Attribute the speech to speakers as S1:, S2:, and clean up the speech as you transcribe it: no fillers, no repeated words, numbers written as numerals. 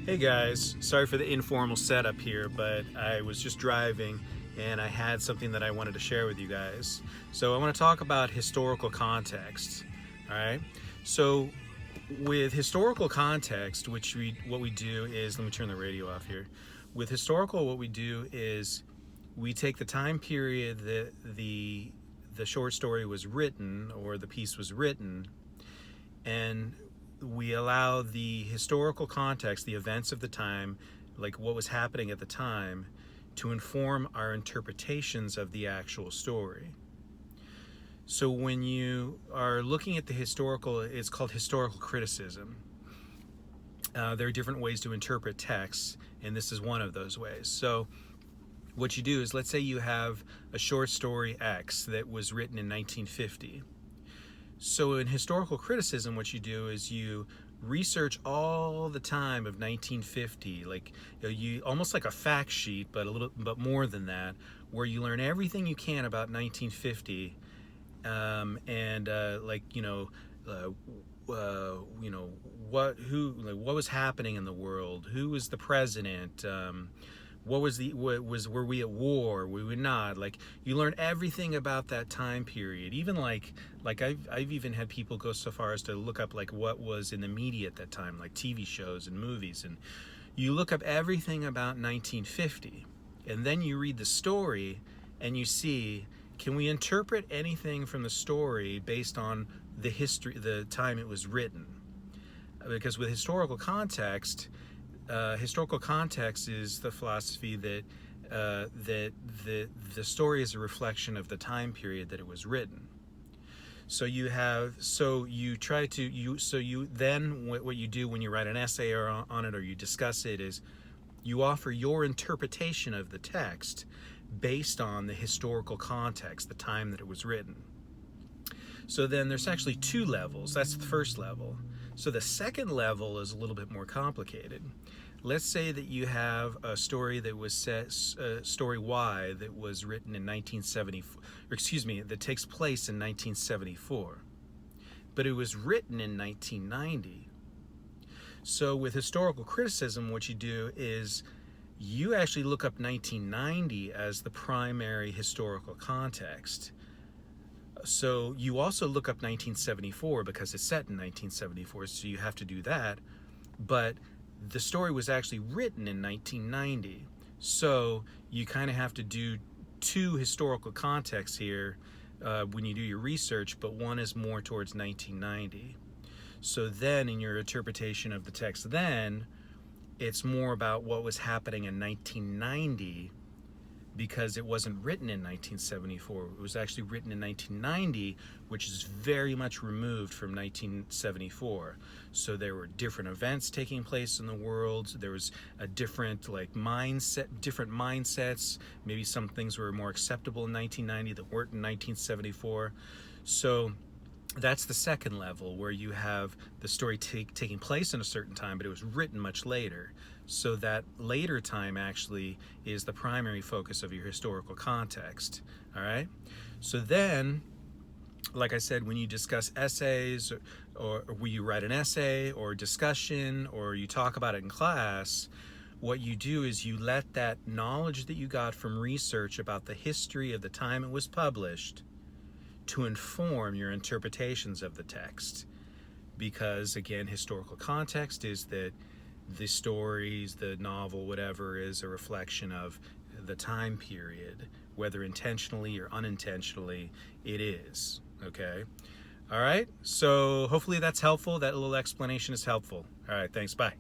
S1: Hey guys, sorry for the informal setup here, but I was just driving and I had something that I wanted to share with you guys. So I want to talk about historical context. All right. So with historical context, what we do is, let me turn the radio off here. With historical, what we do is we take the time period that the short story was written or the piece was written, and we allow the historical context, the events of the time, like what was happening at the time, to inform our interpretations of the actual story. So when you are looking at the historical, it's called historical criticism. There are different ways to interpret texts, and this is one of those ways. So what you do is, let's say you have a short story X that was written in 1950. So in historical criticism, what you do is you research all the time of 1950, like you almost like a fact sheet, but more than that, where you learn everything you can about 1950, and what was happening in the world, who was the president, were we at war, were we not, like you learn everything about that time period. Even like I've even had people go so far as to look up like what was in the media at that time, like TV shows and movies, and you look up everything about 1950, and then you read the story and you see, can we interpret anything from the story based on the history, the time it was written? Because with historical context is the philosophy that the story is a reflection of the time period that it was written. So you then what you do when you write an essay on it, or you discuss it, is you offer your interpretation of the text based on the historical context, the time that it was written. So then there's actually two levels. That's the first level. So the second level is a little bit more complicated. Let's say that you have a story that was story Y, that was written in 1974, that takes place in 1974, but it was written in 1990. So with historical criticism, what you do is you actually look up 1990 as the primary historical context. So you also look up 1974 because it's set in 1974, so you have to do that. But the story was actually written in 1990. So you kind of have to do two historical contexts here when you do your research, but one is more towards 1990. So then in your interpretation of the text, then it's more about what was happening in 1990, because it wasn't written in 1974. It was actually written in 1990, which is very much removed from 1974. So there were different events taking place in the world. There was a different different mindsets. Maybe some things were more acceptable in 1990 that weren't in 1974. So that's the second level, where you have the story taking place in a certain time, but it was written much later. So that later time actually is the primary focus of your historical context. All right. So then, like I said, when you discuss essays, or when you write an essay or discussion, or you talk about it in class, what you do is you let that knowledge that you got from research about the history of the time it was published to inform your interpretations of the text. Because again, historical context is that the stories, the novel, whatever, is a reflection of the time period, whether intentionally or unintentionally, it is. Okay? All right? So hopefully that's helpful. That little explanation is helpful. All right, thanks. Bye.